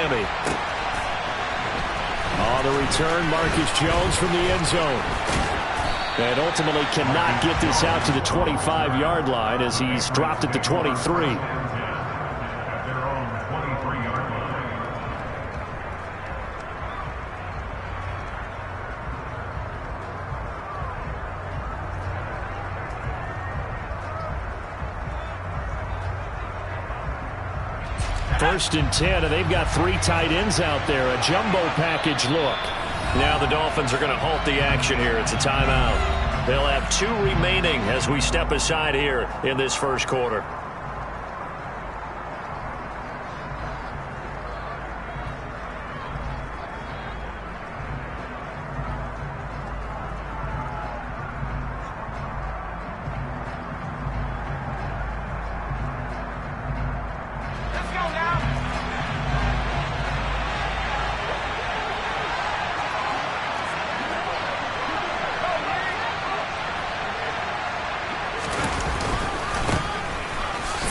Miami. On the return, Marcus Jones from the end zone. And ultimately cannot get this out to the 25-yard line as he's dropped at the 23. First and 10, and they've got 3 tight ends out there. A jumbo package look. Now the Dolphins are going to halt the action here. It's a timeout. They'll have 2 remaining as we step aside here in this first quarter.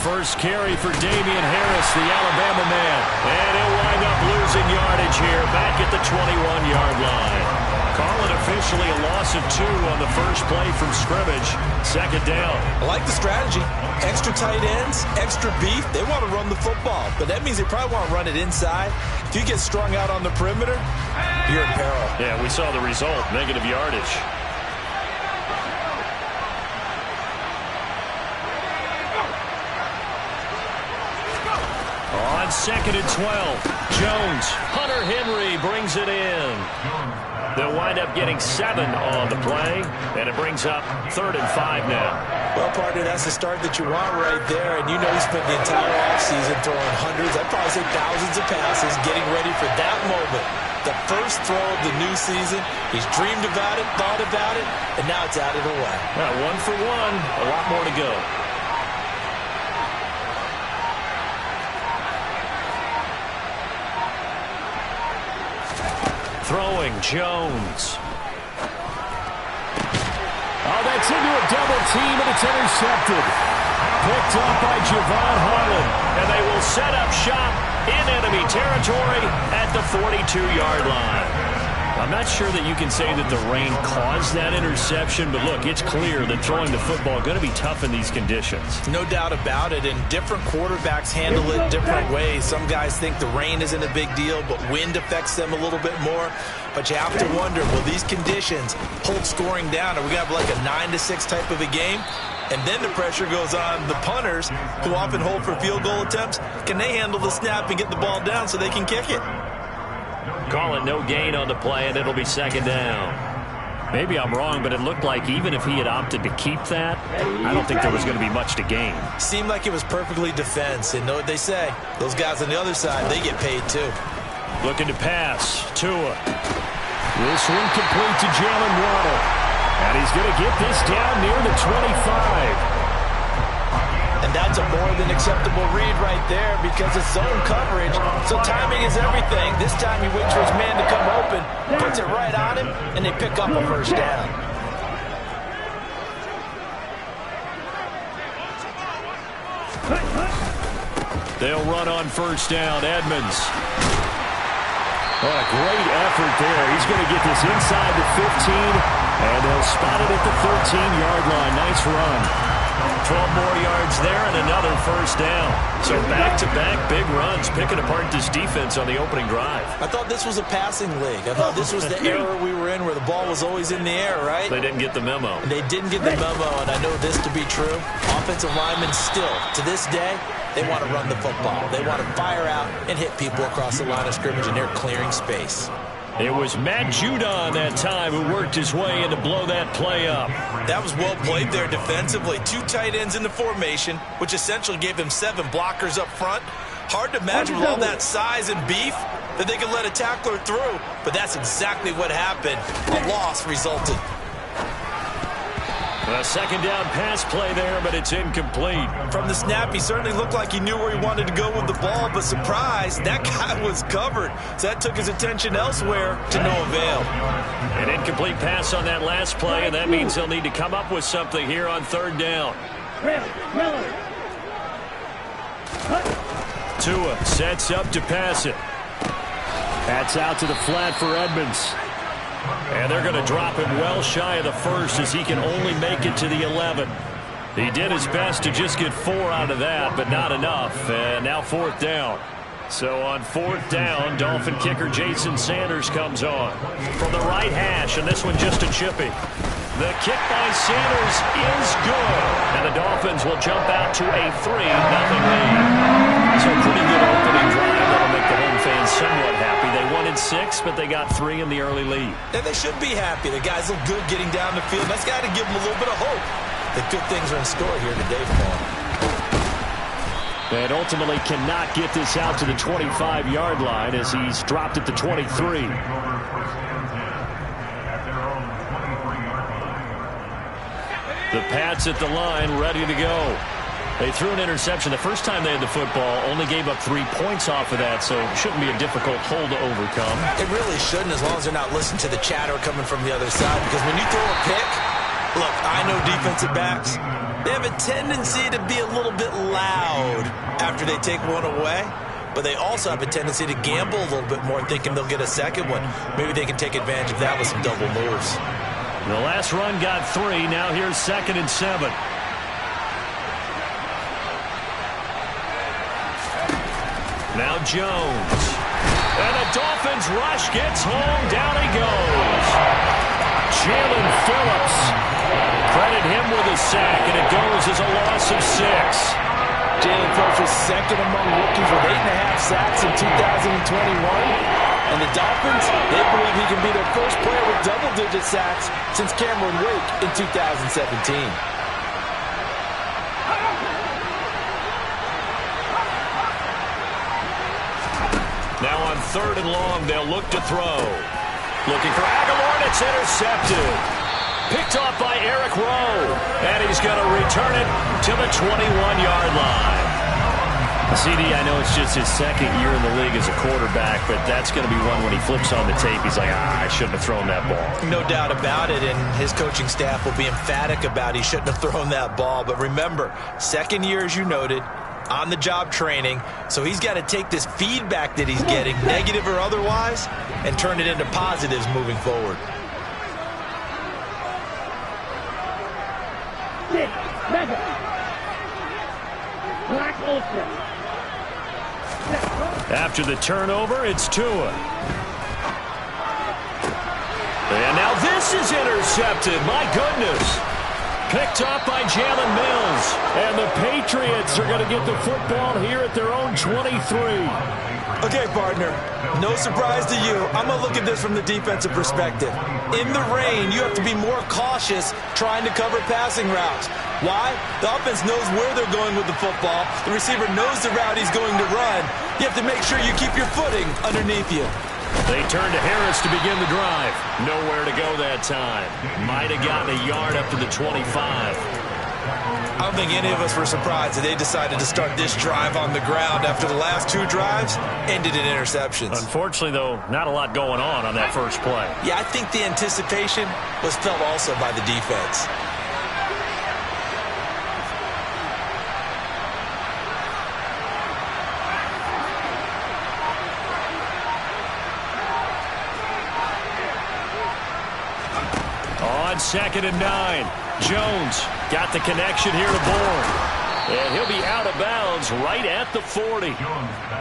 First carry for Damian Harris, the Alabama man. And he'll wind up losing yardage here back at the 21-yard line. Call it officially a loss of 2 on the first play from scrimmage. Second down. I like the strategy. Extra tight ends, extra beef. They want to run the football, but that means they probably want to run it inside. If you get strung out on the perimeter, you're in peril. Yeah, we saw the result, negative yardage. On 2nd and 12, Jones. Hunter Henry brings it in. They'll wind up getting 7 on the play, and it brings up 3rd and 5 now. Well, partner, that's the start that you want right there, and you know he spent the entire offseason throwing hundreds, I'd probably say thousands of passes, getting ready for that moment. The first throw of the new season. He's dreamed about it, thought about it, and now it's out of the way. Well, 1 for 1, a lot more to go. Throwing, Jones. Oh, that's into a double team, and it's intercepted. Picked up by Javon Harlan. And they will set up shop in enemy territory at the 42-yard line. I'm not sure that you can say that the rain caused that interception, but look, it's clear that throwing the football is going to be tough in these conditions. No doubt about it, and different quarterbacks handle it different ways. Some guys think the rain isn't a big deal, but wind affects them a little bit more. But you have to wonder, will these conditions hold scoring down? Are we going to have like a 9-6 type of a game? And then the pressure goes on the punters, who often hold for field goal attempts. Can they handle the snap and get the ball down so they can kick it? Call it no gain on the play, and it'll be 2nd down. Maybe I'm wrong, but it looked like even if he had opted to keep that, I don't think there was going to be much to gain. Seemed like it was perfectly defense, and know what they say. Those guys on the other side, they get paid too. Looking to pass. Tua. This one complete to Jalen Waddle. And he's going to get this down near the 25. And that's a more than acceptable read right there because it's zone coverage. So timing is everything. This time he waits for his man to come open, puts it right on him, and they pick up a first down. They'll run on first down. Edmonds. What a great effort there. He's going to get this inside the 15, and they'll spot it at the 13-yard line. Nice run. 12 more yards there and another first down. So back-to-back big runs, picking apart this defense on the opening drive. I thought this was a passing league. I thought this was the era we were in where the ball was always in the air, right? They didn't get the memo. They didn't get the memo, and I know this to be true. Offensive linemen still, to this day, they want to run the football. They want to fire out and hit people across the line of scrimmage, and they're clearing space. It was Matt Judon that time who worked his way in to blow that play up. That was well played there defensively. 2 tight ends in the formation, which essentially gave him 7 blockers up front. Hard to imagine with all that size and beef that they could let a tackler through, but that's exactly what happened. A loss resulted. A second down pass play there, but it's incomplete. From the snap, he certainly looked like he knew where he wanted to go with the ball, but surprise, that guy was covered. So that took his attention elsewhere to no avail. An incomplete pass on that last play, and that means they'll need to come up with something here on third down. Tua sets up to pass it. That's out to the flat for Edmonds. And they're going to drop him well shy of the first as he can only make it to the 11. He did his best to just get 4 out of that, but not enough. And now 4th down. So on 4th down, Dolphin kicker Jason Sanders comes on from the right hash, and this one just a chippy. The kick by Sanders is good, and the Dolphins will jump out to a 3-0 lead. So a pretty good opening drive that'll make the home fans somewhat happy. They wanted 6, but they got 3 in the early lead. And they should be happy. The guys look good getting down the field. That's got to give them a little bit of hope that good things are in store here today for them. And ultimately cannot get this out to the 25-yard line as he's dropped at the 23. The Pats at the line, ready to go. They threw an interception. The first time they had the football, only gave up 3 points off of that, so it shouldn't be a difficult hole to overcome. It really shouldn't, as long as they're not listening to the chatter coming from the other side, because when you throw a pick, look, I know defensive backs, they have a tendency to be a little bit loud after they take one away, but they also have a tendency to gamble a little bit more, thinking they'll get a second one. Maybe they can take advantage of that with some double moves. The last run got 3. Now here's 2nd and 7. Now Jones. And the Dolphins rush gets home. Down he goes. Jalen Phillips. Credit him with a sack, and it goes as a loss of 6. Jalen Phillips was 2nd among rookies with 8.5 sacks in 2021. And the Dolphins, they believe he can be their first player with double-digit sacks since Cameron Wake in 2017. Now on 3rd and long, they'll look to throw. Looking for Aguilar, and it's intercepted. Picked off by Eric Rowe. And he's going to return it to the 21-yard line. CD, I know it's just his 2nd year in the league as a quarterback, but that's going to be one when he flips on the tape. He's like, I shouldn't have thrown that ball. No doubt about it, and his coaching staff will be emphatic about he shouldn't have thrown that ball. But remember, 2nd year, as you noted, on-the-job training, so he's got to take this feedback that he's getting, negative or otherwise, and turn it into positives moving forward. After the turnover, it's Tua. And now this is intercepted. My goodness. Picked up by Jalen Mills. And the Patriots are going to get the football here at their own 23. Okay, partner, no surprise to you. I'm going to look at this from the defensive perspective. In the rain, you have to be more cautious trying to cover passing routes. Why? The offense knows where they're going with the football. The receiver knows the route he's going to run. You have to make sure you keep your footing underneath you. They turn to Harris to begin the drive. Nowhere to go that time. Might have gotten a yard up to the 25. I don't think any of us were surprised that they decided to start this drive on the ground after the last 2 drives ended in interceptions. Unfortunately, though, not a lot going on that first play. Yeah, I think the anticipation was felt also by the defense. On 2nd and 9, Jones got the connection here to Bourne. And he'll be out of bounds right at the 40.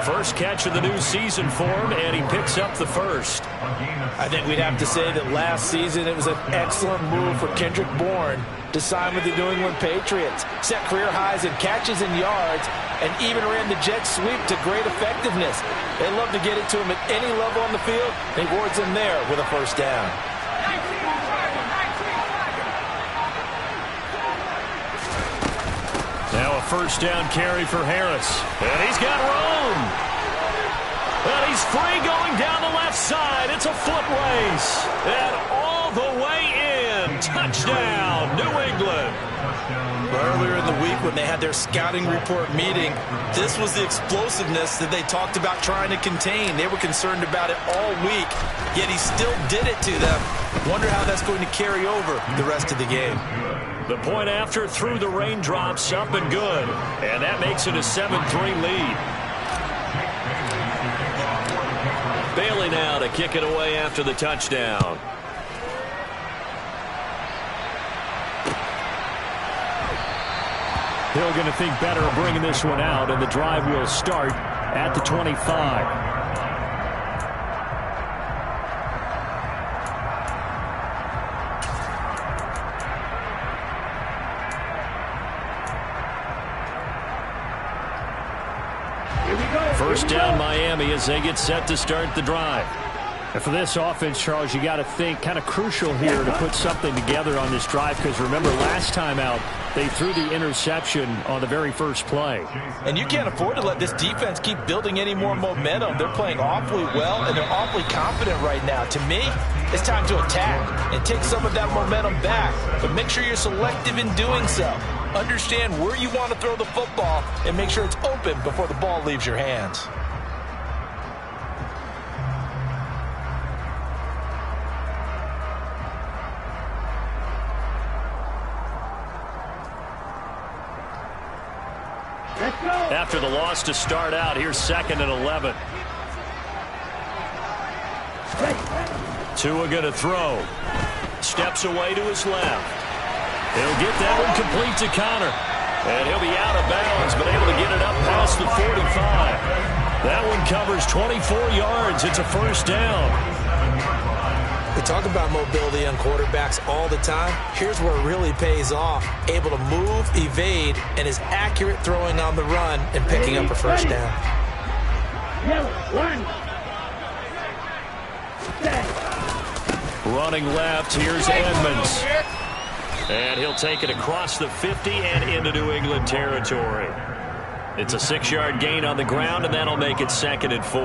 First catch of the new season for him, and he picks up the first. I think we'd have to say that last season it was an excellent move for Kendrick Bourne to sign with the New England Patriots. Set career highs in catches and yards, and even ran the jet sweep to great effectiveness. They love to get it to him at any level on the field. He rewards him there with a first down. Now a first down carry for Harris. And he's got room. And he's free going down the left side. It's a foot race. And all the way in. Touchdown, New England. Earlier in the week when they had their scouting report meeting, this was the explosiveness that they talked about trying to contain. They were concerned about it all week, yet he still did it to them. Wonder how that's going to carry over the rest of the game. The point after through the raindrops, up and good. And that makes it a 7-3 lead. Bailey Staley now to kick it away after the touchdown. Hill going to think better of bringing this one out, and the drive will start at the 25. First down, Miami, as they get set to start the drive. And for this offense, Charles, you got to think kind of crucial here to put something together on this drive, because remember last time out they threw the interception on the very first play. And you can't afford to let this defense keep building any more momentum. They're playing awfully well, and they're awfully confident right now. To me, it's time to attack and take some of that momentum back, but make sure you're selective in doing so. Understand where you want to throw the football and make sure it's open before the ball leaves your hands. After the loss to start out, here's 2nd and 11. Tua going to throw. Steps away to his left. He'll get that one complete to Connor. And he'll be out of bounds, but able to get it up past the 45. That one covers 24 yards. It's a first down. We talk about mobility on quarterbacks all the time. Here's where it really pays off. Able to move, evade, and is accurate throwing on the run and picking up a first down. Running left, here's Edmonds. And he'll take it across the 50 and into New England territory. It's a 6-yard gain on the ground, and that'll make it 2nd and 4.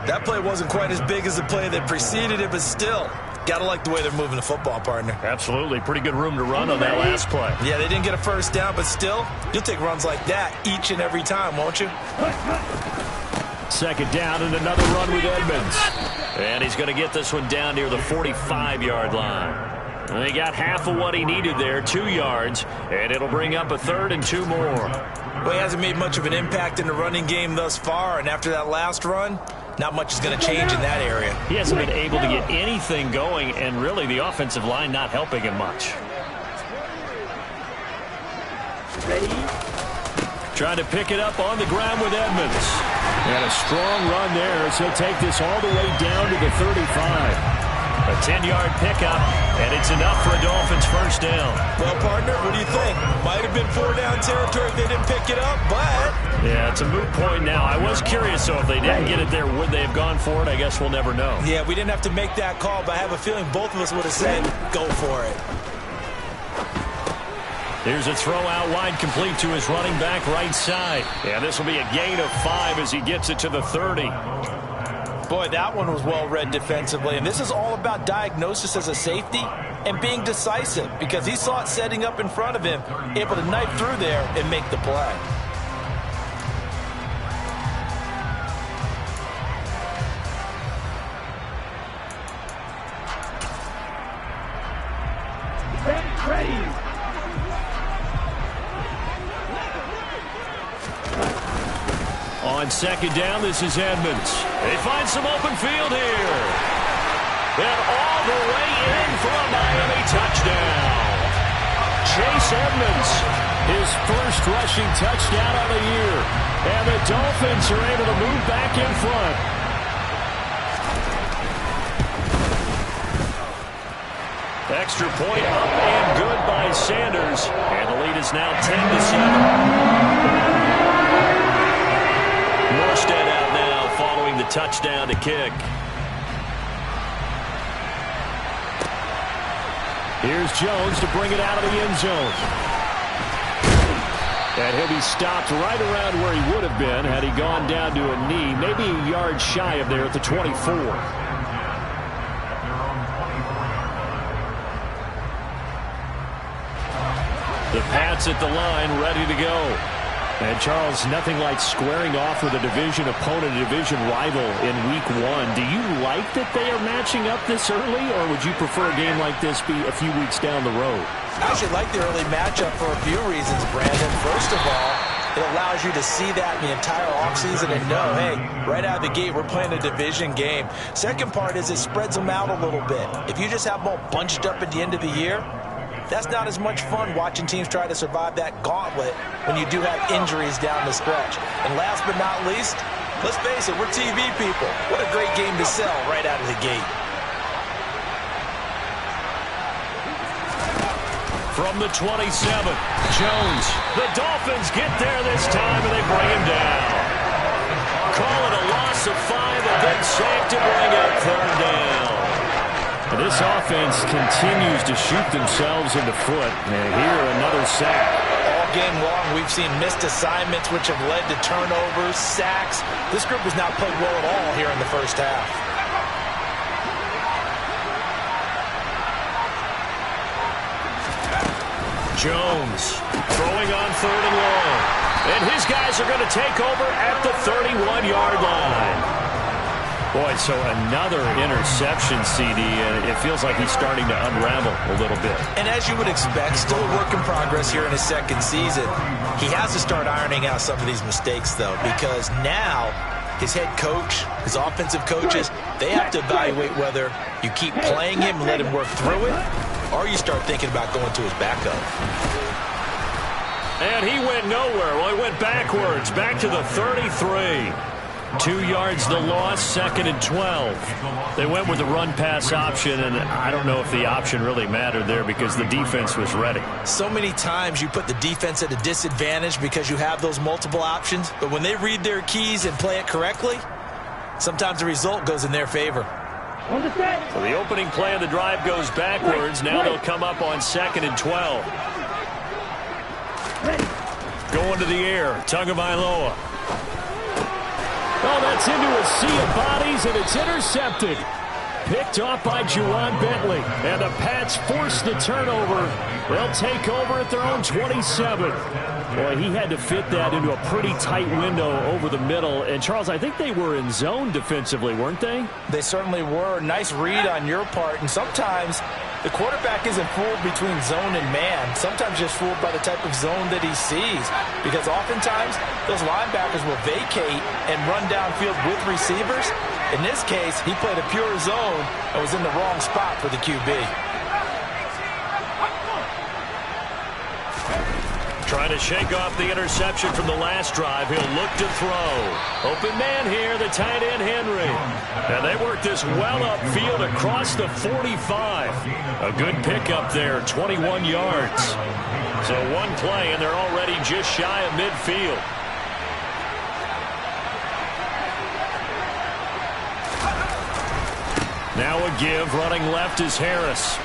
That play wasn't quite as big as the play that preceded it, but still, got to like the way they're moving the football, partner. Absolutely. Pretty good room to run on that last play. Yeah, they didn't get a first down, but still, you'll take runs like that each and every time, won't you? 2nd down and another run with Edmonds. And he's going to get this one down near the 45-yard line. And he got half of what he needed there, 2 yards, and it'll bring up a 3rd and 2 more. Well, he hasn't made much of an impact in the running game thus far, and after that last run, not much is going to change in that area. He hasn't been able to get anything going, and really the offensive line not helping him much. Trying to pick it up on the ground with Edmonds. And a strong run there as he'll take this all the way down to the 35. A 10-yard pickup, and it's enough for a Dolphins first down. Well, partner, what do you think? Might have been 4-down territory if they didn't pick it up, but... Yeah, it's a moot point now. I was curious, so if they didn't get it there, would they have gone for it? I guess we'll never know. Yeah, we didn't have to make that call, but I have a feeling both of us would have said, go for it. Here's a throw out wide, complete to his running back right side. Yeah, this will be a gain of 5 as he gets it to the 30. Boy, that one was well read defensively, and this is all about diagnosis as a safety and being decisive, because he saw it setting up in front of him, able to knife through there and make the play. On 2nd down, this is Edmonds. They find some open field here. And all the way in for a Miami touchdown. Chase Edmonds, his first rushing touchdown of the year. And the Dolphins are able to move back in front. Extra point up and good by Sanders. And the lead is now 10-7. Morstead out now following the touchdown to kick. Here's Jones to bring it out of the end zone. And he'll be stopped right around where he would have been had he gone down to a knee, maybe a yard shy of there at the 24. The Pats at the line, ready to go. And, Charles, nothing like squaring off with a division opponent, a division rival in Week 1. Do you like that they are matching up this early, or would you prefer a game like this be a few weeks down the road? I actually like the early matchup for a few reasons, Brandon. First of all, it allows you to see that in the entire offseason and know, hey, right out of the gate, we're playing a division game. Second part is it spreads them out a little bit. If you just have them all bunched up at the end of the year, that's not as much fun watching teams try to survive that gauntlet when you do have injuries down the stretch. And last but not least, let's face it, we're TV people. What a great game to sell right out of the gate. From the 27, Jones. The Dolphins get there this time, and they bring him down. Call it a loss of 5, a big sack to bring up third down. And this offense continues to shoot themselves in the foot. And here, another sack. All game long, we've seen missed assignments, which have led to turnovers, sacks. This group has not played well at all here in the first half. Jones throwing on 3rd and long. And his guys are going to take over at the 31-yard line. Boy, so another interception, CD, and it feels like he's starting to unravel a little bit. And as you would expect, still a work in progress here in his second season. He has to start ironing out some of these mistakes, though, because now his head coach, his offensive coaches, they have to evaluate whether you keep playing him and let him work through it, or you start thinking about going to his backup. And he went nowhere. Well, he went backwards, back to the 33. 2 yards the loss, 2nd and 12. They went with the run-pass option, and I don't know if the option really mattered there because the defense was ready. So many times you put the defense at a disadvantage because you have those multiple options, but when they read their keys and play it correctly, sometimes the result goes in their favor. So the opening play of the drive goes backwards. Now they'll come up on 2nd and 12. Going to the air, Tagovailoa. Oh, that's into a sea of bodies, and it's intercepted. Picked off by Juwan Bentley. And the Pats force the turnover. They'll take over at their own 27. Boy, he had to fit that into a pretty tight window over the middle. And, Charles, I think they were in zone defensively, weren't they? They certainly were. Nice read on your part. And sometimes the quarterback isn't fooled between zone and man. Sometimes just fooled by the type of zone that he sees. Because oftentimes those linebackers will vacate and run downfield with receivers. In this case, he played a pure zone and was in the wrong spot for the QB. Trying to shake off the interception from the last drive. He'll look to throw. Open man here, the tight end Henry. And they work this well upfield across the 45. A good pickup there, 21 yards. So one play, and they're already just shy of midfield. Now a give, running left is Harris.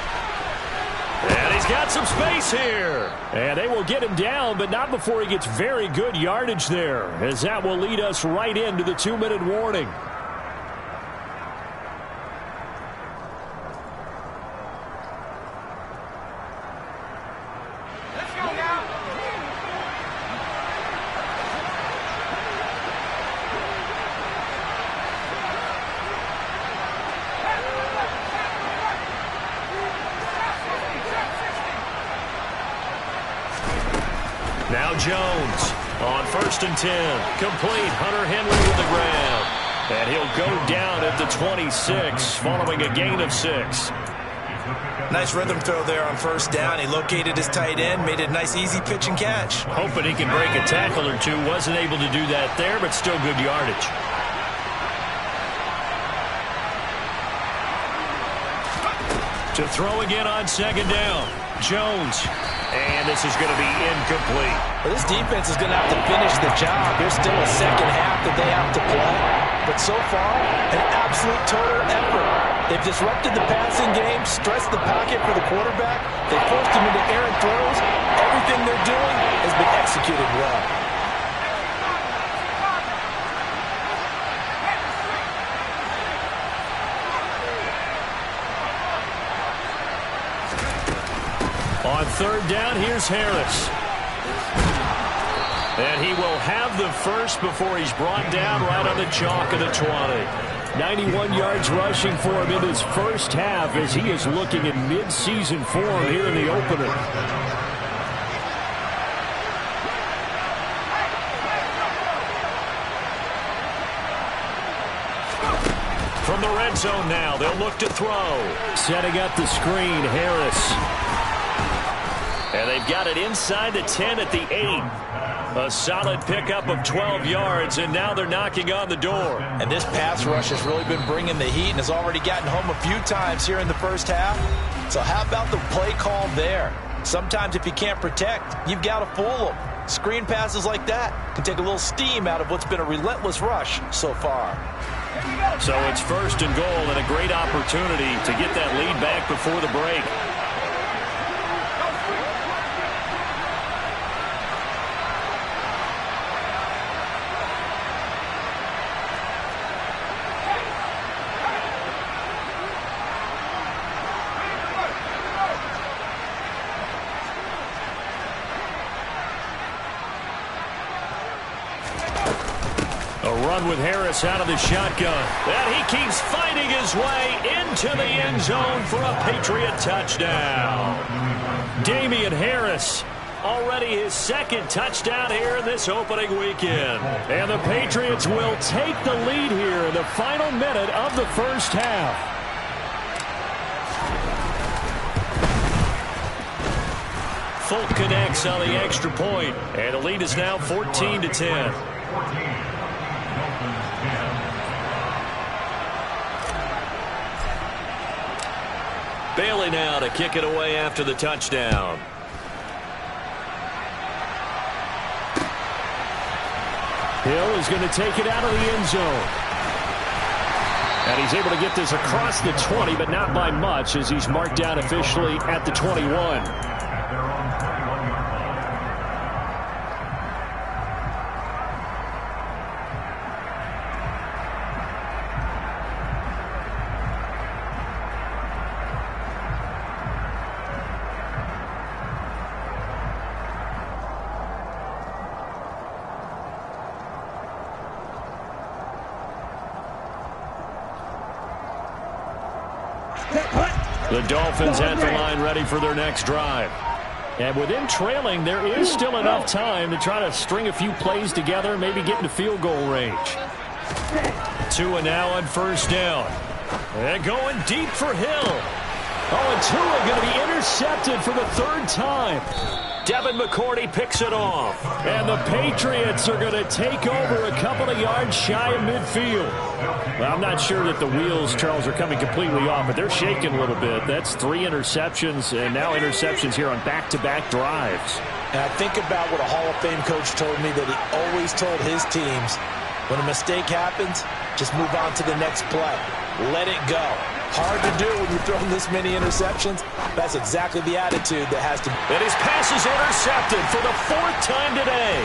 And he's got some space here. And they will get him down, but not before he gets very good yardage there, as that will lead us right into the 2-minute warning. Now Jones on 1st and 10. Complete. Hunter Henry with the grab. And he'll go down at the 26 following a gain of 6. Nice rhythm throw there on 1st down. He located his tight end, made a nice easy pitch and catch. Hoping he can break a tackle or two. Wasn't able to do that there, but still good yardage. To throw again on 2nd down. Jones. And this is going to be incomplete. Well, this defense is going to have to finish the job. There's still a second half that they have to play. But so far, an absolute total effort. They've disrupted the passing game, stressed the pocket for the quarterback. They forced him into errant throws. Everything they're doing has been executed well. On 3rd down, here's Harris. And he will have the first before he's brought down right on the chalk of the 20. 91 yards rushing for him in his first half as he is looking in mid-season form here in the opener. From the red zone now, they'll look to throw. Setting up the screen, Harris. And they've got it inside the 10 at the 8. A solid pickup of 12 yards, and now they're knocking on the door. And this pass rush has really been bringing the heat and has already gotten home a few times here in the first half. So how about the play call there? Sometimes if you can't protect, you've got to fool them. Screen passes like that can take a little steam out of what's been a relentless rush so far. So it's first and goal and a great opportunity to get that lead back before the break. With Harris out of the shotgun. And he keeps fighting his way into the end zone for a Patriot touchdown. Damian Harris, already his second touchdown here in this opening weekend. And the Patriots will take the lead here in the final minute of the first half. Folk connects on the extra point, and the lead is now 14-10. Bailey now to kick it away after the touchdown. Hill is going to take it out of the end zone. And he's able to get this across the 20, but not by much as he's marked down officially at the 21. The Dolphins at the line ready for their next drive. And with them trailing, there is still enough time to try to string a few plays together, maybe get into field goal range. Tua now on first down. And going deep for Hill. Oh, and Tua going to be intercepted for the third time. Devin McCourty picks it off. And the Patriots are going to take over a couple of yards shy of midfield. Well, I'm not sure that the wheels, Charles, are coming completely off, but they're shaking a little bit. That's 3 interceptions, and now interceptions here on back-to-back drives. And I think about what a Hall of Fame coach told me that he always told his teams, when a mistake happens, just move on to the next play. Let it go. Hard to do when you're throwing this many interceptions. That's exactly the attitude that has to be. And his pass is intercepted for the 4th time today.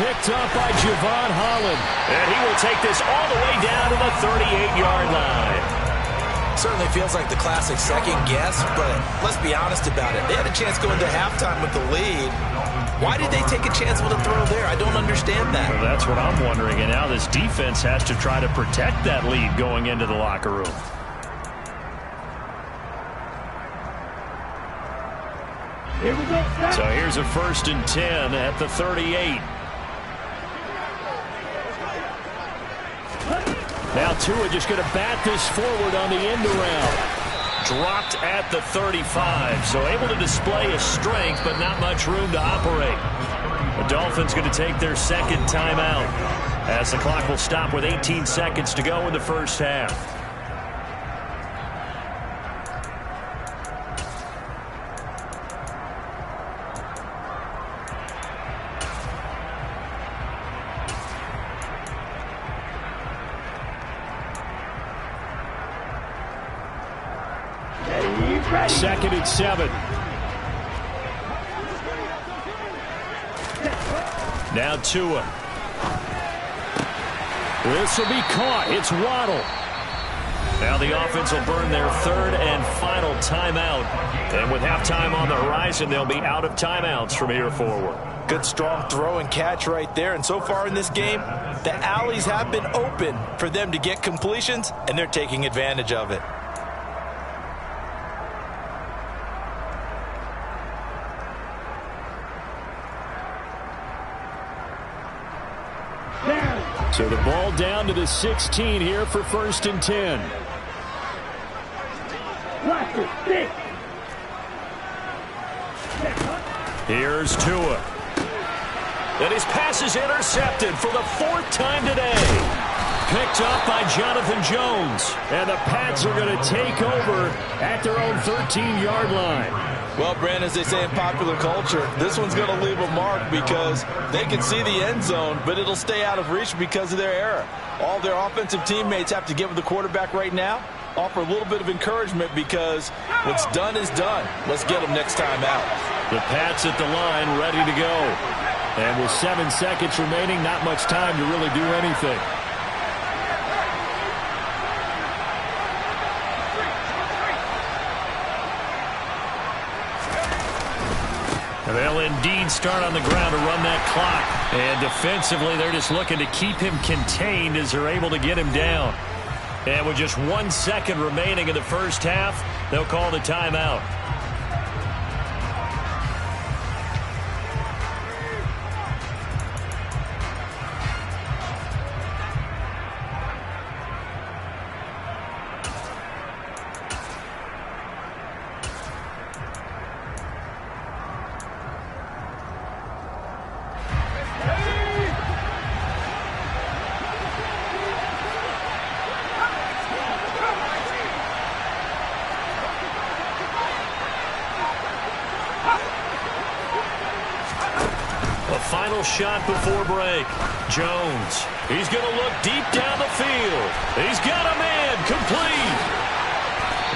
Picked up by Javon Holland. And he will take this all the way down to the 38-yard line. Certainly feels like the classic second guess, but let's be honest about it. They had a chance going to halftime with the lead. Why did they take a chance with a throw there? I don't understand that. Well, that's what I'm wondering. And now this defense has to try to protect that lead going into the locker room. So here's a 1st and 10 at the 38. Now Tua just going to bat this forward on the end around. Dropped at the 35, so able to display his strength, but not much room to operate. The Dolphins going to take their second timeout as the clock will stop with 18 seconds to go in the first half. Second and 7. Now Tua. This will be caught. It's Waddle. Now the offense will burn their 3rd and final timeout. And with halftime on the horizon, they'll be out of timeouts from here forward. Good strong throw and catch right there. And so far in this game, the alleys have been open for them to get completions, and they're taking advantage of it. So the ball down to the 16 here for 1st and 10. Here's Tua. And his pass is intercepted for the 4th time today. Picked up by Jonathan Jones. And the Pats are going to take over at their own 13-yard line. Well, Brandon, as they say in popular culture, this one's going to leave a mark because they can see the end zone, but it'll stay out of reach because of their error. All their offensive teammates have to get with the quarterback right now, offer a little bit of encouragement because what's done is done. Let's get them next time out. The Pats at the line ready to go. And with 7 seconds remaining, not much time to really do anything. They'll indeed start on the ground to run that clock. And defensively, they're just looking to keep him contained as they're able to get him down. And with just 1 second remaining in the first half, they'll call the timeout. Final shot before break. Jones. He's going to look deep down the field. He's got a man complete.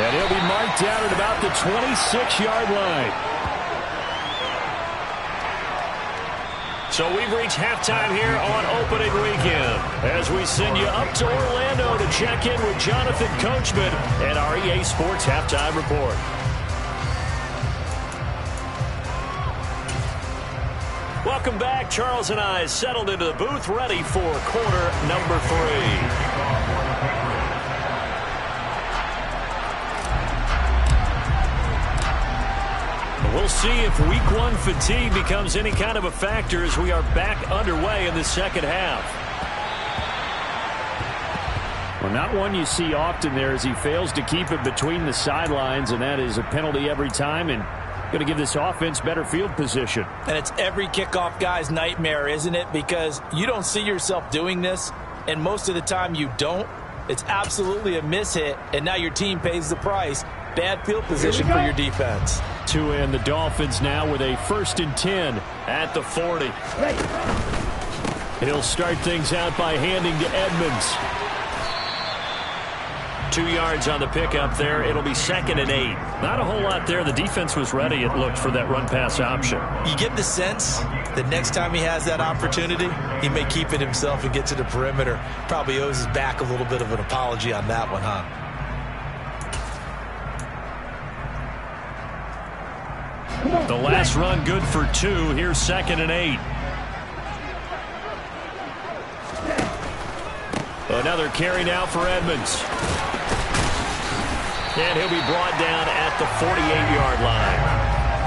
And he'll be marked down at about the 26-yard line. So we've reached halftime here on opening weekend as we send you up to Orlando to check in with Jonathan Coachman and our EA Sports Halftime Report. Welcome back. Charles and I settled into the booth ready for quarter number 3. We'll see if week 1 fatigue becomes any kind of a factor as we are back underway in the second half. Well, not one you see often there as he fails to keep it between the sidelines, and that is a penalty every time, and going to give this offense better field position. And it's every kickoff guy's nightmare, isn't it? Because you don't see yourself doing this, and most of the time you don't. It's absolutely a mishit, and now your team pays the price. Bad field position for your defense. Tua and the Dolphins now with a 1st and 10 at the 40. He'll start things out by handing to Edmonds. 2 yards on the pickup there. It'll be 2nd and 8. Not a whole lot there. The defense was ready, it looked, for that run-pass option. You get the sense that next time he has that opportunity, he may keep it himself and get to the perimeter. Probably owes his back a little bit of an apology on that one, huh? The last run good for 2. Here's 2nd and 8. Another carry now for Edmonds. And he'll be brought down at the 48-yard line.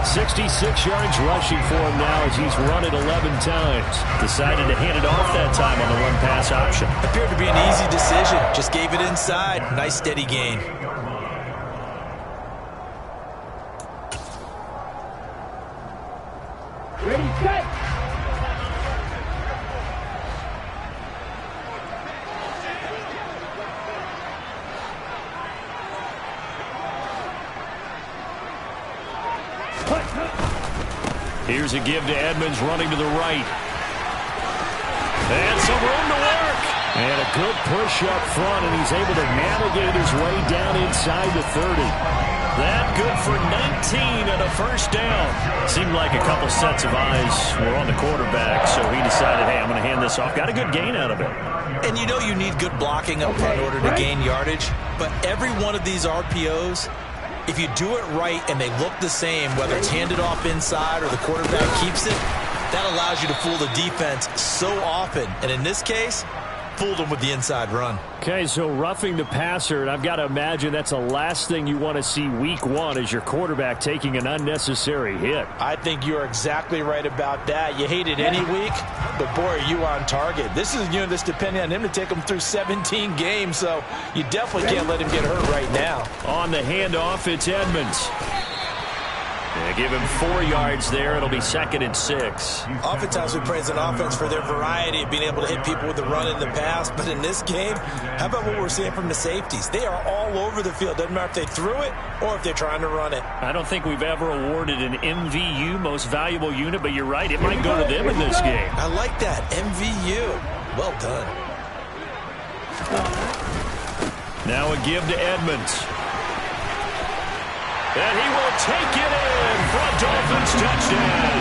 66 yards rushing for him now as he's run it 11 times. Decided to hand it off that time on the run-pass option. Appeared to be an easy decision. Just gave it inside. Nice steady gain. Ready, set. Here's a give to Edmonds running to the right. And some room to work. And a good push up front, and he's able to navigate his way down inside the 30. That good for 19 and a first down. Seemed like a couple sets of eyes were on the quarterback, so he decided, hey, I'm going to hand this off. Got a good gain out of it. And you know you need good blocking up front in order to gain yardage, but every one of these RPOs, if you do it right and they look the same, whether it's handed off inside or the quarterback keeps it, that allows you to fool the defense so often. And in this case, fooled him with the inside run. Okay, so roughing the passer, and I've got to imagine that's the last thing you want to see week one is your quarterback taking an unnecessary hit. I think you're exactly right about that. You hate it any week, but boy, are you on target. This is a unit that's depending on him to take him through 17 games, so you definitely can't let him get hurt right now. On the handoff, it's Edmonds. They give him 4 yards there. It'll be 2nd and 6. Oftentimes we praise an offense for their variety of being able to hit people with the run in the pass. But in this game, how about what we're seeing from the safeties? They are all over the field. Doesn't matter if they threw it or if they're trying to run it. I don't think we've ever awarded an MVU, most valuable unit, but you're right. It might go to them in this game. I like that. MVU. Well done. Now a give to Edmonds. And he will take it in for a Dolphins touchdown.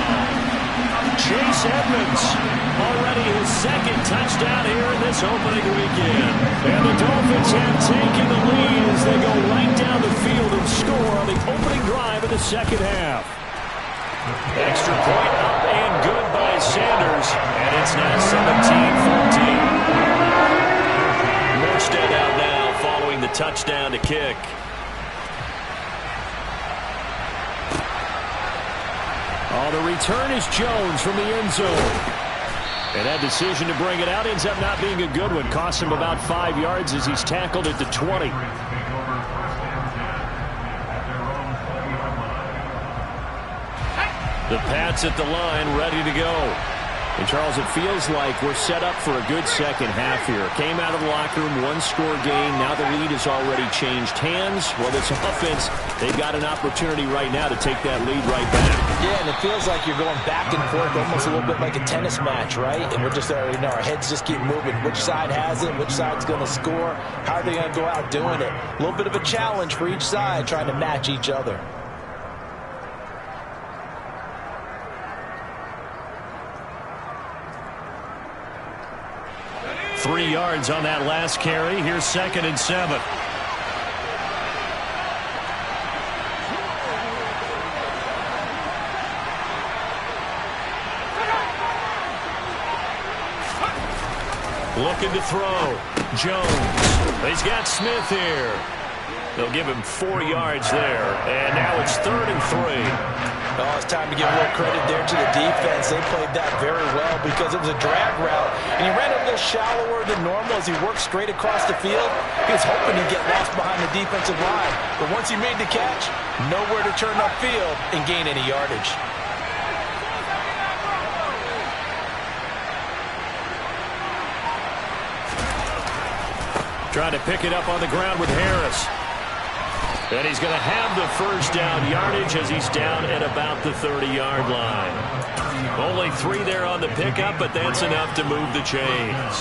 Chase Edmonds, already his 2nd touchdown here in this opening weekend. And the Dolphins have taken the lead as they go right down the field and score on the opening drive of the 2nd half. Extra point up and good by Sanders. And it's now 17-14. Morstead out now following the touchdown to kick. Oh, the return is Jones from the end zone. And that decision to bring it out ends up not being a good one. Costs him about 5 yards as he's tackled at the 20. The Pats at the line, ready to go. And, Charles, it feels like we're set up for a good second half here. Came out of the locker room, 1-score game. Now the lead has already changed hands. Well, this offense, they've got an opportunity right now to take that lead right back. Yeah, and it feels like you're going back and forth, almost a little bit like a tennis match, right? And we're just already know our heads just keep moving. Which side has it? Which side's going to score? How are they going to go out doing it? A little bit of a challenge for each side, trying to match each other. Three yards on that last carry. Here's 2nd and 7. Looking to throw. Jones. He's got Smith here. They'll give him 4 yards there. And now it's 3rd and 3. Oh, it's time to give a little credit there to the defense. They played that very well because it was a drag route. And he ran a little shallower than normal as he worked straight across the field. He was hoping he'd get lost behind the defensive line. But once he made the catch, nowhere to turn upfield and gain any yardage. Trying to pick it up on the ground with Harris. And he's going to have the first down yardage as he's down at about the 30-yard line. Only 3 there on the pickup, but that's enough to move the chains.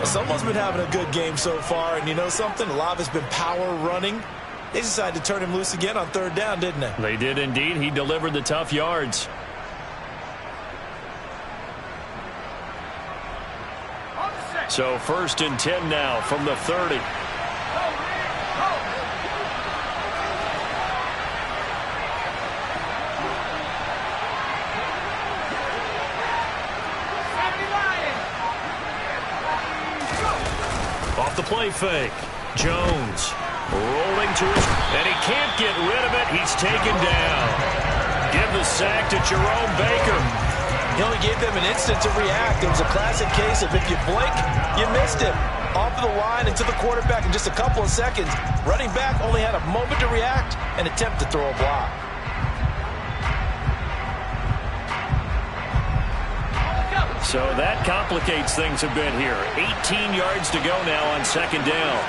Someone's been having a good game so far, and you know something? A lot of it's been power running. They decided to turn him loose again on 3rd down, didn't they? They did indeed. He delivered the tough yards. So 1st and 10 now from the 30. Off the play fake. Jones rolling to his, and he can't get rid of it. He's taken down. Give the sack to Jerome Baker. He only gave them an instant to react. It was a classic case of if you blink, you missed him. Off of the line and to the quarterback in just a couple of seconds. Running back only had a moment to react and attempt to throw a block. So that complicates things a bit here. 18 yards to go now on 2nd down.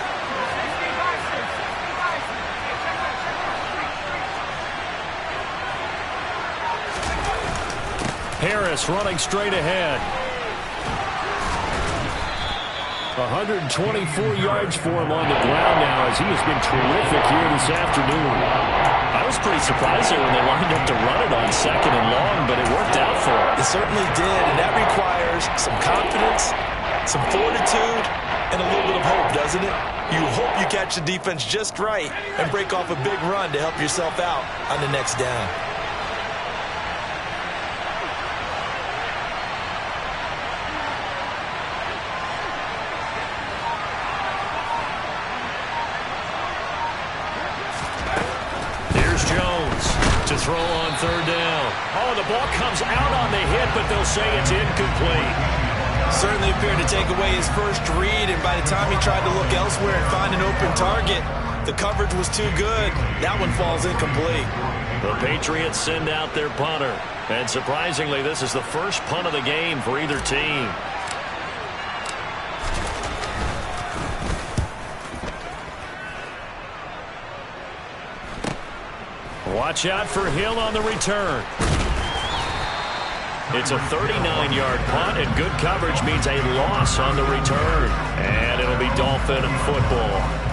Harris running straight ahead. 124 yards for him on the ground now as he has been terrific here this afternoon. I was pretty surprised there when they lined up to run it on 2nd and long, but it worked out for him. It certainly did, and that requires some confidence, some fortitude, and a little bit of hope, doesn't it? You hope you catch the defense just right and break off a big run to help yourself out on the next down. throw on third down. Oh, the ball comes out on the hit, but they'll say it's incomplete. Certainly appeared to take away his first read, and by the time he tried to look elsewhere and find an open target, the coverage was too good. That one falls incomplete. The Patriots send out their punter. And surprisingly, this is the first punt of the game for either team. Watch out for Hill on the return. It's a 39-yard punt, and good coverage means a loss on the return. And it'll be Dolphin football.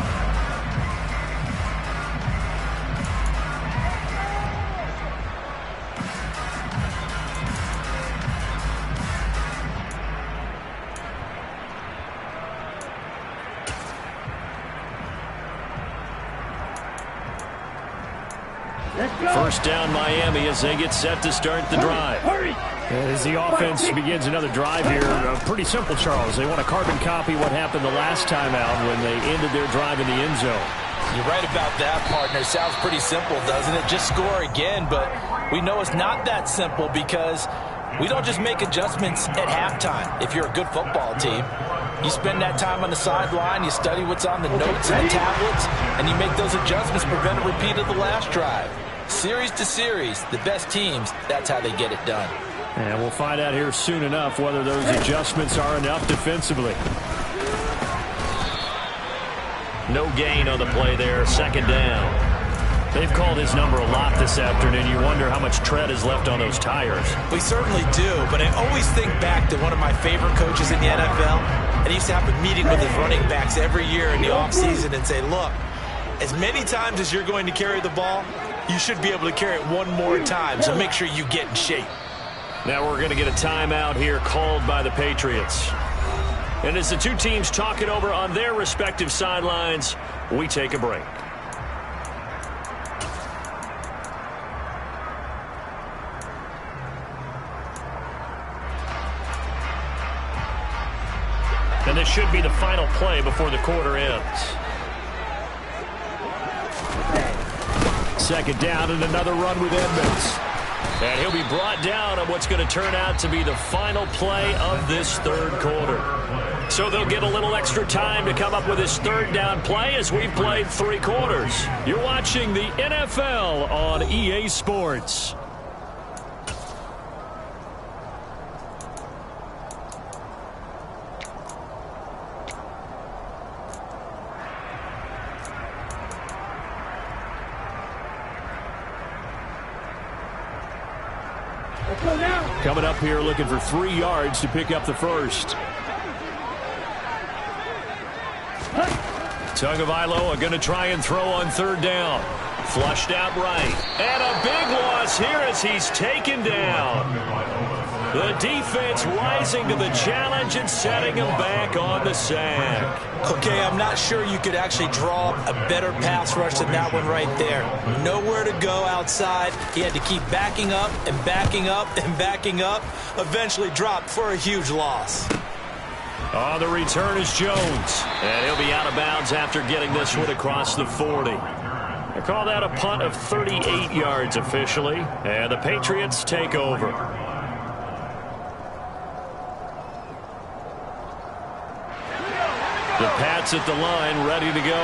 First down Miami as they get set to start the drive. As the offense begins another drive here, pretty simple, Charles. They want to carbon copy what happened the last time out when they ended their drive in the end zone. You're right about that, partner. Sounds pretty simple, doesn't it? Just score again, but we know it's not that simple because we don't just make adjustments at halftime. If you're a good football team, you spend that time on the sideline, you study what's on the notes and the tablets, and you make those adjustments to prevent a repeat of the last drive. Series to series, the best teams, that's how they get it done. And we'll find out here soon enough whether those adjustments are enough defensively. No gain on the play there, second down. They've called his number a lot this afternoon. You wonder how much tread is left on those tires. We certainly do, but I always think back to one of my favorite coaches in the NFL, and he used to have a meeting with his running backs every year in the offseason and say, look, as many times as you're going to carry the ball, you should be able to carry it one more time, so make sure you get in shape. Now we're going to get a timeout here called by the Patriots. And as the two teams talk it over on their respective sidelines, we take a break. And this should be the final play before the quarter ends. Second down and another run with Edmonds. And he'll be brought down on what's going to turn out to be the final play of this third quarter. So they'll get a little extra time to come up with his third down play as we've played 3 quarters. You're watching the NFL on EA Sports. Coming up here looking for 3 yards to pick up the first. Tagovailoa are going to try and throw on third down. Flushed out right. And a big loss here as he's taken down. The defense rising to the challenge and setting him back on the sack. Okay, I'm not sure you could actually draw a better pass rush than that one right there. Nowhere to go outside. He had to keep backing up and backing up and backing up. Eventually dropped for a huge loss. On the return is Jones. And he'll be out of bounds after getting this one across the 40. I call that a punt of 38 yards officially. And the Patriots take over. The Pats at the line, ready to go.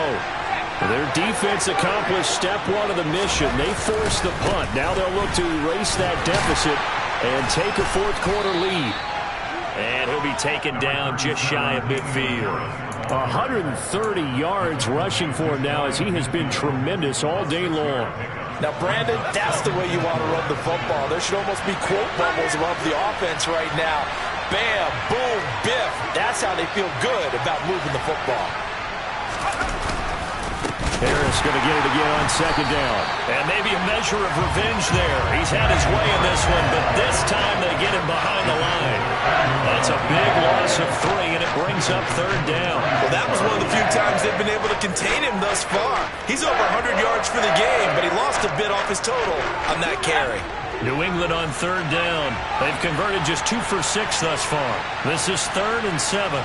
Their defense accomplished step 1 of the mission. They forced the punt. Now they'll look to erase that deficit and take a fourth quarter lead. And he'll be taken down just shy of midfield. 130 yards rushing for him now as he has been tremendous all day long. Now, Brandon, that's the way you want to run the football. There should almost be quote bubbles above the offense right now. Bam, boom, biff. That's how they feel good about moving the football. Harris going to get it again on second down. And maybe a measure of revenge there. He's had his way in this one, but this time they get him behind the line. That's a big loss of 3, and it brings up third down. Well, that was one of the few times they've been able to contain him thus far. He's over 100 yards for the game, but he lost a bit off his total on that carry. New England on third down. They've converted just 2 for 6 thus far. This is 3rd and 7.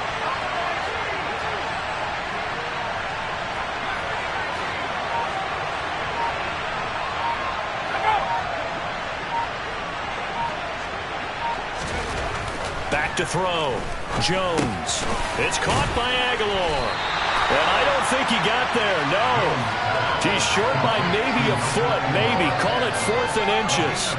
to throw. Jones. It's caught by Aguilar. And I don't think he got there, no. He's short by maybe a foot, maybe. Call it 4th and inches.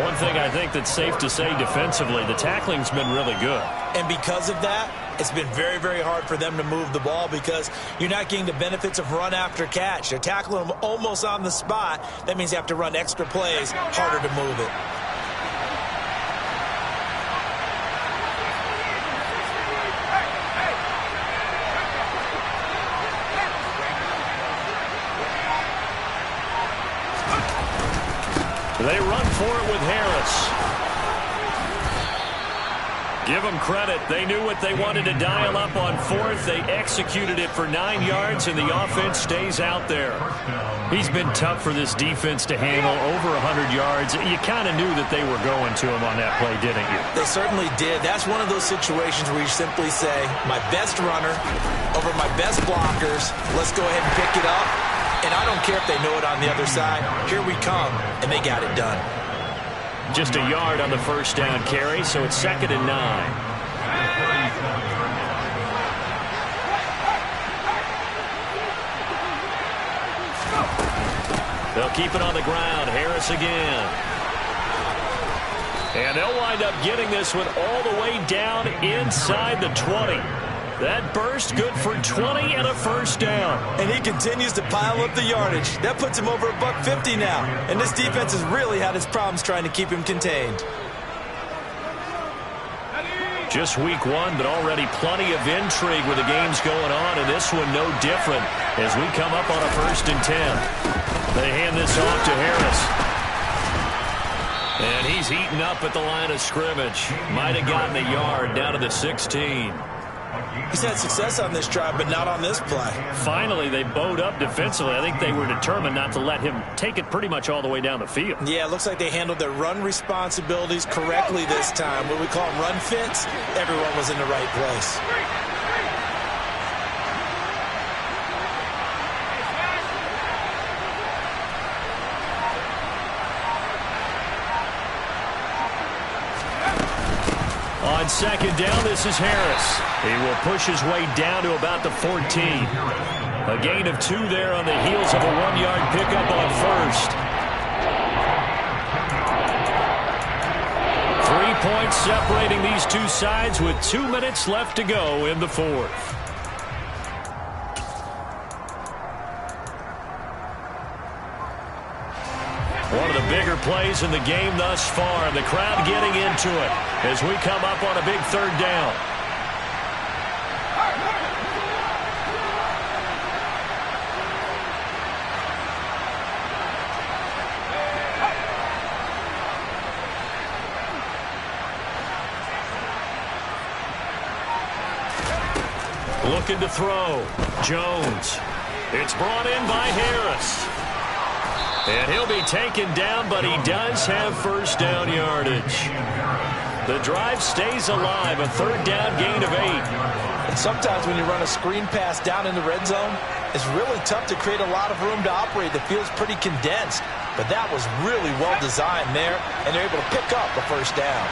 One thing I think that's safe to say defensively, the tackling's been really good. And because of that, it's been very, very hard for them to move the ball because you're not getting the benefits of run after catch. They're tackling them almost on the spot. That means you have to run extra plays, harder to move it. They run for it with Harris. Give them credit. They knew what they wanted to dial up on 4th. They executed it for 9 yards, and the offense stays out there. He's been tough for this defense to handle, over 100 yards. You kind of knew that they were going to him on that play, didn't you? They certainly did. That's one of those situations where you simply say, my best runner over my best blockers. Let's go ahead and pick it up. And I don't care if they know it on the other side. Here we come, and they got it done. Just a yard on the first down carry, so it's 2nd and 9. They'll keep it on the ground. Harris again. And they'll wind up getting this one all the way down inside the 20. That burst good for 20 and a first down. And he continues to pile up the yardage. That puts him over $150 now. And this defense has really had its problems trying to keep him contained. Just week 1, but already plenty of intrigue with the games going on, and this one no different as we come up on a 1st and 10. They hand this off to Harris. And he's eaten up at the line of scrimmage. Might have gotten a yard down to the 16. He's had success on this drive, but not on this play. Finally, they bowed up defensively. I think they were determined not to let him take it pretty much all the way down the field. Yeah, it looks like they handled their run responsibilities correctly this time. What we call them run fits, everyone was in the right place. On 2nd down, this is Harris. He will push his way down to about the 14. A gain of 2 there on the heels of a 1-yard pickup on 1st. 3 points separating these two sides with 2 minutes left to go in the 4th. One of the bigger plays in the game thus far. The crowd getting into it as we come up on a big 3rd down. Looking to throw. Jones. It's brought in by Harris. And he'll be taken down, but he does have first down yardage. The drive stays alive, a 3rd down gain of 8. And sometimes when you run a screen pass down in the red zone, it's really tough to create a lot of room to operate. The field's pretty condensed, but that was really well designed there, and they're able to pick up the first down.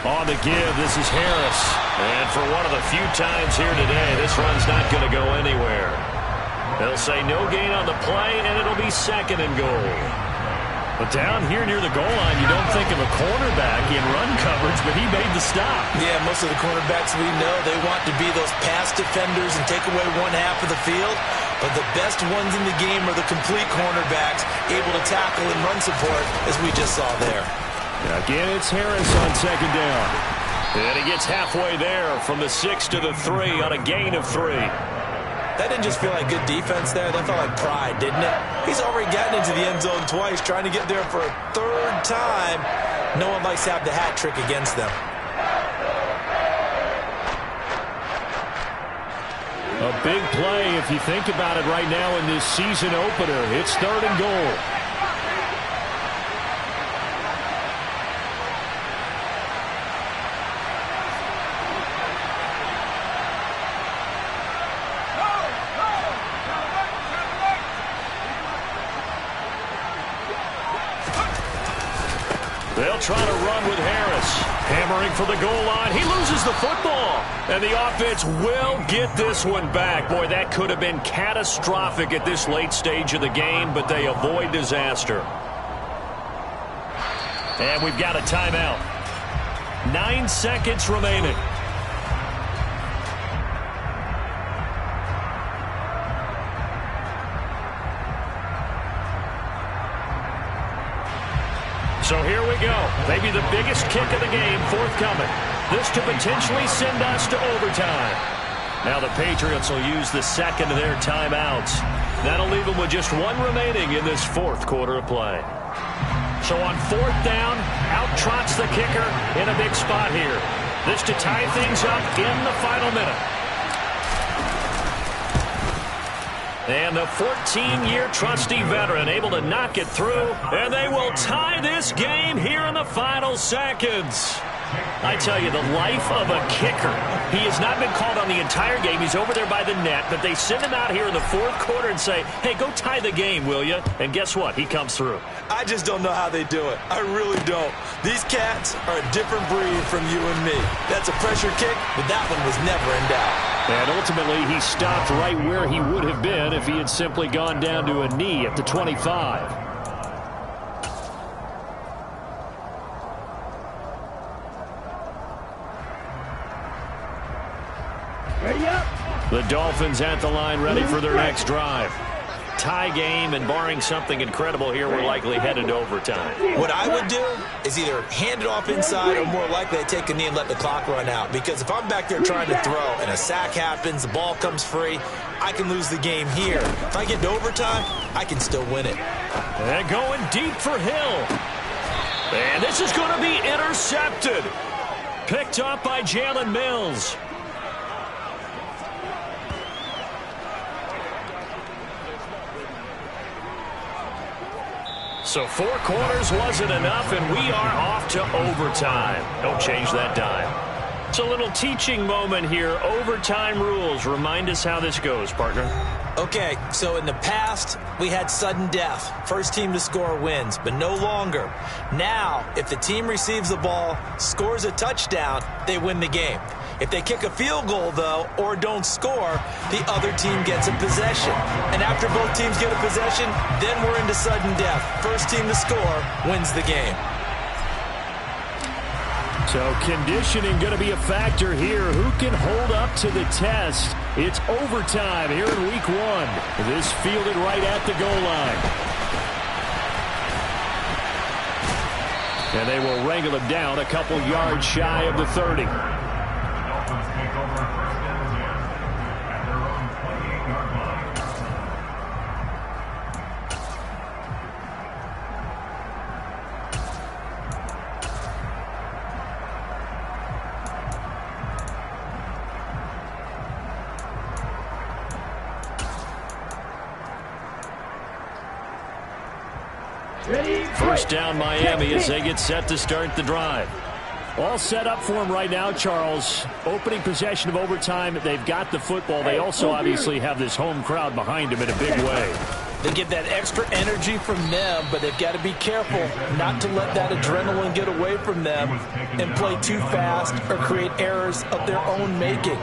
On the give, this is Harris. And for one of the few times here today, this run's not going to go anywhere. They'll say no gain on the play, and it'll be 2nd and goal. But down here near the goal line, you don't think of a cornerback in run coverage, but he made the stop. Yeah, most of the cornerbacks we know, they want to be those pass defenders and take away one half of the field. But the best ones in the game are the complete cornerbacks, able to tackle and run support, as we just saw there. Again, it's Harris on 2nd down. And he gets halfway there from the 6 to the 3 on a gain of 3. That didn't just feel like good defense there. That felt like pride, didn't it? He's already gotten into the end zone twice, trying to get there for a 3rd time. No one likes to have the hat trick against them. A big play, if you think about it right now in this season opener. It's 3rd and goal. They'll try to run with Harris. Hammering for the goal line. He loses the football. And the offense will get this one back. Boy, that could have been catastrophic at this late stage of the game, but they avoid disaster. And we've got a timeout. 9 seconds remaining. So here we go. Maybe the biggest kick of the game forthcoming. This to potentially send us to overtime. Now the Patriots will use the second of their timeouts. That'll leave them with just one remaining in this fourth quarter of play. So on fourth down, out trots the kicker in a big spot here. This to tie things up in the final minute. And the 14-year trusty veteran able to knock it through. And they will tie this game here in the final seconds. I tell you, the life of a kicker. He has not been called on the entire game. He's over there by the net. But they send him out here in the fourth quarter and say, hey, go tie the game, will you? And guess what? He comes through. I just don't know how they do it. I really don't. These cats are a different breed from you and me. That's a pressure kick, but that one was never in doubt. And ultimately, he stopped right where he would have been if he had simply gone down to a knee at the 25. Ready up. The Dolphins at the line, ready for their next drive. Tie game, and barring something incredible here, we're likely headed to overtime. What I would do is either hand it off inside or more likely to take a knee and let the clock run out. Because if I'm back there trying to throw and a sack happens, the ball comes free, I can lose the game here. If I get to overtime, I can still win it. And going deep for Hill. And this is going to be intercepted. Picked up by Jalen Mills. So 4 quarters wasn't enough, and we are off to overtime. Don't change that dime. It's a little teaching moment here. Overtime rules. Remind us how this goes, partner. Okay, so in the past, we had sudden death. First team to score wins, but no longer. Now, if the team receives the ball, scores a touchdown, they win the game. If they kick a field goal, though, or don't score, the other team gets a possession. And after both teams get a possession, then we're into sudden death. First team to score wins the game. So conditioning going to be a factor here. Who can hold up to the test? It's overtime here in week 1. This fielded right at the goal line. And they will wrangle him down a couple yards shy of the 30. First down Miami as they get set to start the drive. All set up for him right now, Charles. Opening possession of overtime. They've got the football. They also obviously have this home crowd behind them in a big way. They get that extra energy from them, but they've got to be careful not to let that adrenaline get away from them and play too fast or create errors of their own making.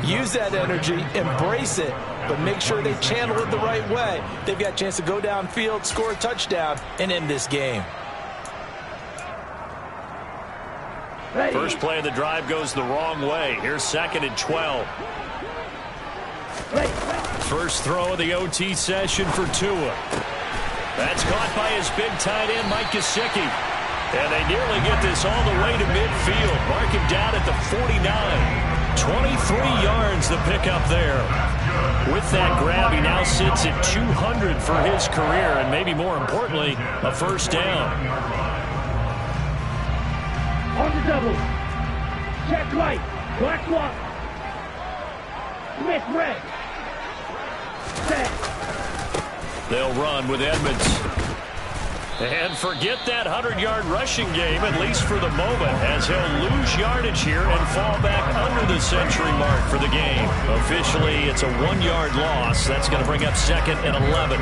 Use that energy, embrace it, but make sure they channel it the right way. They've got a chance to go downfield, score a touchdown, and end this game. First play of the drive goes the wrong way. Here's 2nd and 12. First throw of the OT session for Tua. That's caught by his big tight end, Mike Gesicki. And they nearly get this all the way to midfield. Mark him down at the 49. 23 yards the pickup there. With that grab, he now sits at 200 for his career, and maybe more importantly, a first down. On the double. Check right. Black block. Smith red. Set. They'll run with Edmonds. And forget that 100-yard rushing game, at least for the moment, as he'll lose yardage here and fall back under the century mark for the game. Officially, it's a 1-yard loss. That's going to bring up 2nd and 11.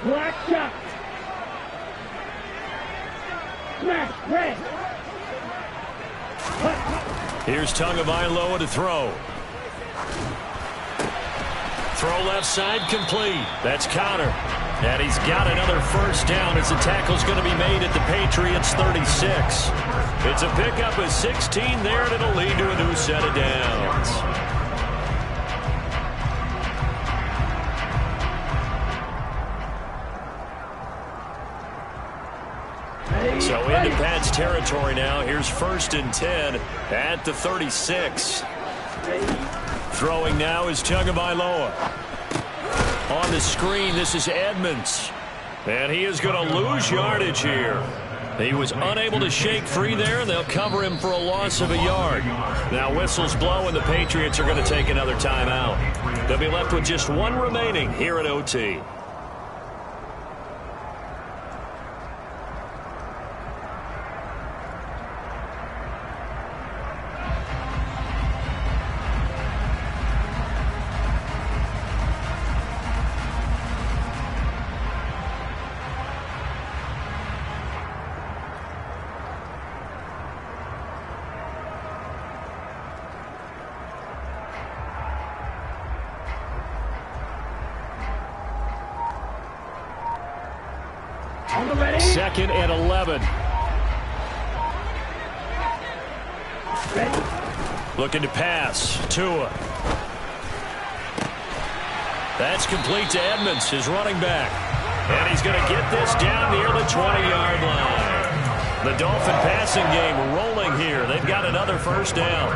Black shot. Smash. Red. Here's Tagovailoa to throw. Throw left side complete. That's Connor. And he's got another first down as the tackle's going to be made at the Patriots 36. It's a pickup of 16 there, and it'll lead to a new set of downs. So into Pat's territory now. Here's 1st and 10 at the 36. Throwing now is Tagovailoa. On the screen, this is Edmonds. And he is going to lose yardage here. He was unable to shake free there, and they'll cover him for a loss of a yard. Now whistles blow, and the Patriots are going to take another timeout. They'll be left with just one remaining here at OT. Second and 11. Looking to pass. Tua. That's complete to Edmonds, his running back. And he's going to get this down near the 20-yard line. The Dolphin passing game rolling here. They've got another first down.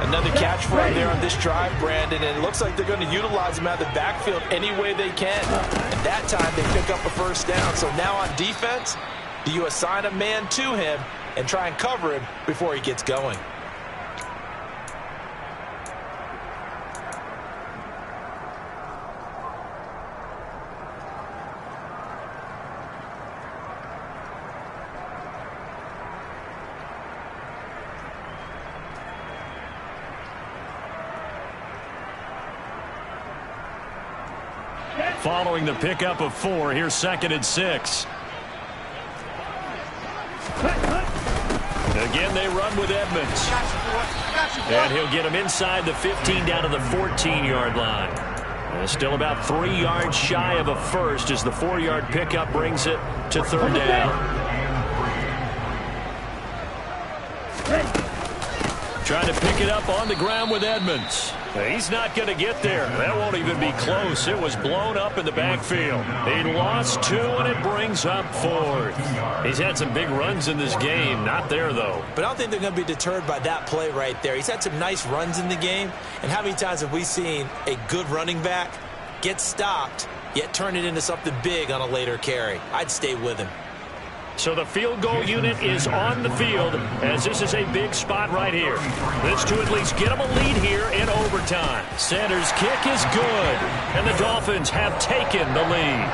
Another catch for him there on this drive, Brandon, and it looks like they're going to utilize him out of the backfield any way they can. At that time, they pick up a first down. So now on defense, do you assign a man to him and try and cover him before he gets going? Following the pickup of 4, here's 2nd and 6. Again, they run with Edmonds. And he'll get him inside the 15 down to the 14-yard line. And still about 3 yards shy of a first as the 4-yard pickup brings it to 3rd down. Trying to pick it up on the ground with Edmonds. He's not going to get there. That won't even be close. It was blown up in the backfield. He lost 2, and it brings up 4th. He's had some big runs in this game. Not there, though. But I don't think they're going to be deterred by that play right there. He's had some nice runs in the game. And how many times have we seen a good running back get stopped, yet turn it into something big on a later carry? I'd stay with him. So the field goal unit is on the field as this is a big spot right here. This to at least get them a lead here in overtime. Sanders' kick is good, and the Dolphins have taken the lead.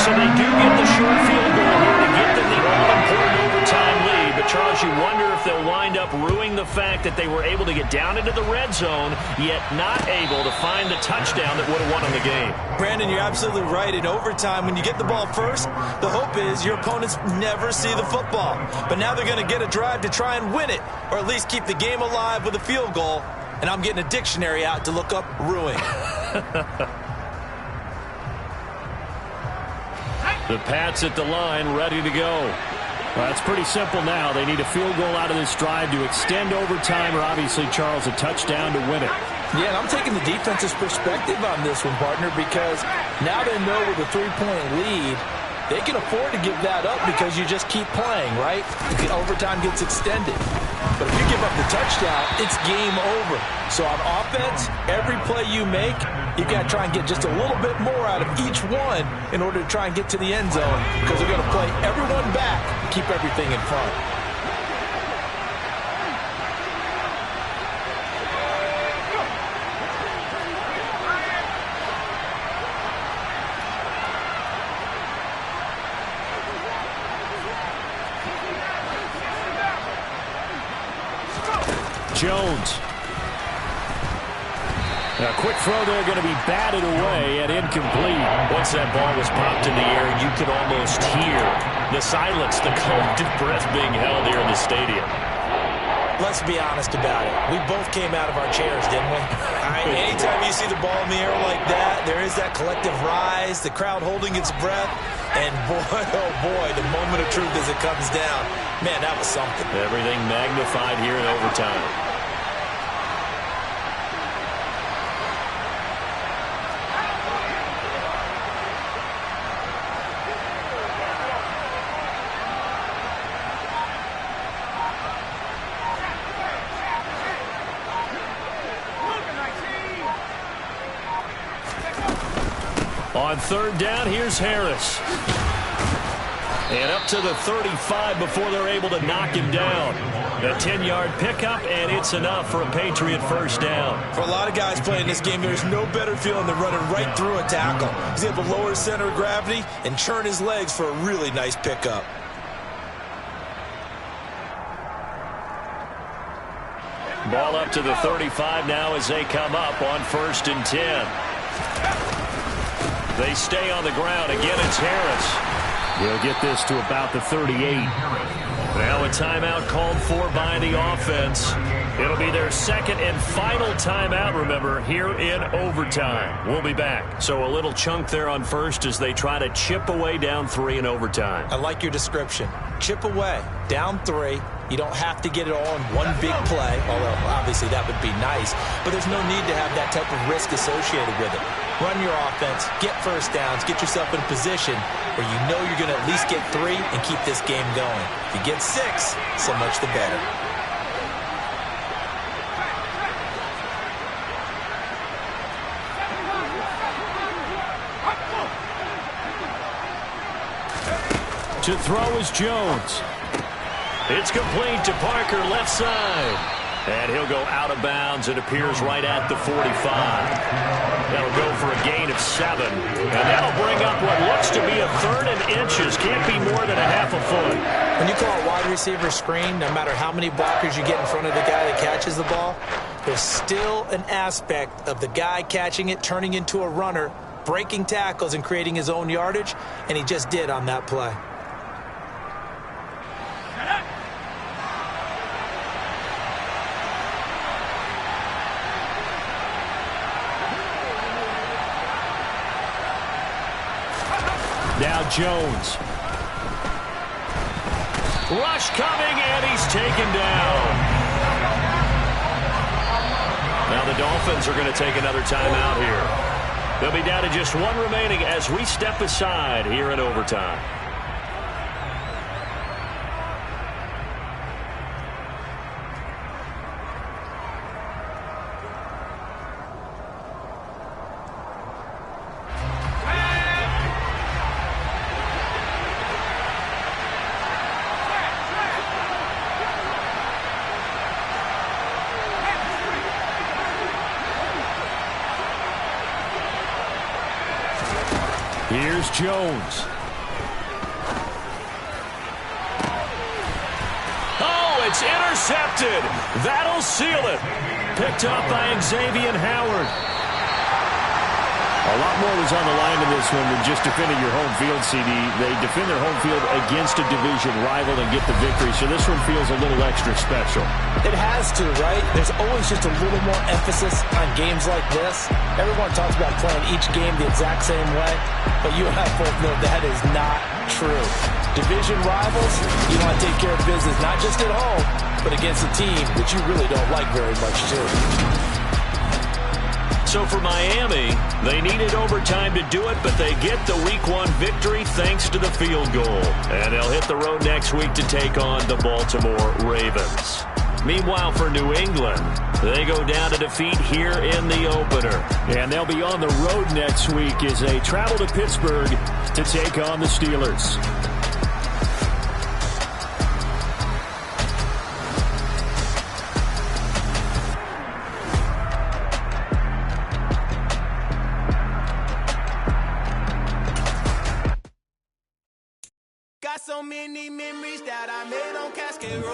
So they do get the short field goal here to get them the all-important overtime lead. But, Charles, you wonder if they'll wind up ruining the fact that they were able to get down into the red zone, yet not able to find the touchdown that would have won them the game. Brandon, you're absolutely right. In overtime, when you get the ball first, the hope is your opponents never see the football. But now they're going to get a drive to try and win it, or at least keep the game alive with a field goal. And I'm getting a dictionary out to look up ruin. The Pats at the line, ready to go. Well, it's pretty simple now. They need a field goal out of this drive to extend overtime, or obviously, Charles, a touchdown to win it. Yeah, and I'm taking the defense's perspective on this one, partner, because now they know with a 3-point lead, they can afford to give that up because you just keep playing, right? Overtime gets extended. But if you give up the touchdown, it's game over. So on offense, every play you make, you've got to try and get just a little bit more out of each one in order to try and get to the end zone, because they're going to play everyone back, keep everything in front. Jones. A quick throw there going to be batted away and incomplete. Once that ball was popped in the air, you could almost hear the silence, the collective breath being held here in the stadium. Let's be honest about it. We both came out of our chairs, didn't we? Anytime you see the ball in the air like that, there is that collective rise, the crowd holding its breath, and boy, oh boy, the moment of truth as it comes down. Man, that was something. Everything magnified here in overtime. On third down, here's Harris. And up to the 35 before they're able to knock him down. A 10-yard pickup, and it's enough for a Patriot first down. For a lot of guys playing this game, there's no better feeling than running right through a tackle. He's able to lower his center of gravity and churn his legs for a really nice pickup. Ball up to the 35 now as they come up on 1st and 10. They stay on the ground. Again, it's Harris. We'll get this to about the 38. Now a timeout called for by the offense. It'll be their second and final timeout, remember, here in overtime. We'll be back. So a little chunk there on first as they try to chip away down 3 in overtime. I like your description. Chip away, down 3. You don't have to get it all in one big play, although obviously that would be nice. But there's no need to have that type of risk associated with it. Run your offense, get first downs, get yourself in a position where you know you're going to at least get 3 and keep this game going. If you get 6, so much the better. To throw is Jones. It's complete to Parker, left side. And he'll go out of bounds. It appears right at the 45. That'll go for a gain of 7. And that'll bring up what looks to be a 3rd and inches. Can't be more than a half a foot. When you call a wide receiver screen, no matter how many blockers you get in front of the guy that catches the ball, there's still an aspect of the guy catching it, turning into a runner, breaking tackles and creating his own yardage, and he just did on that play. Now Jones. Rush coming, and he's taken down. Now the Dolphins are going to take another timeout here. They'll be down to just 1 remaining as we step aside here in overtime. Here's Jones. Oh, it's intercepted. That'll seal it. Picked up by Xavier Howard. A lot more was on the line in this one than just defending your home field, CD. They defend their home field against a division rival and get the victory, so this one feels a little extra special. It has to, right? There's always just a little more emphasis on games like this. Everyone talks about playing each game the exact same way, but you and I both know that is not true. Division rivals, you want to take care of business not just at home, but against a team that you really don't like very much, too. So for Miami, they needed overtime to do it, but they get the Week 1 victory thanks to the field goal. And they'll hit the road next week to take on the Baltimore Ravens. Meanwhile, for New England, they go down to defeat here in the opener. And they'll be on the road next week as they travel to Pittsburgh to take on the Steelers. Got so many memories that I made on Cascade Road.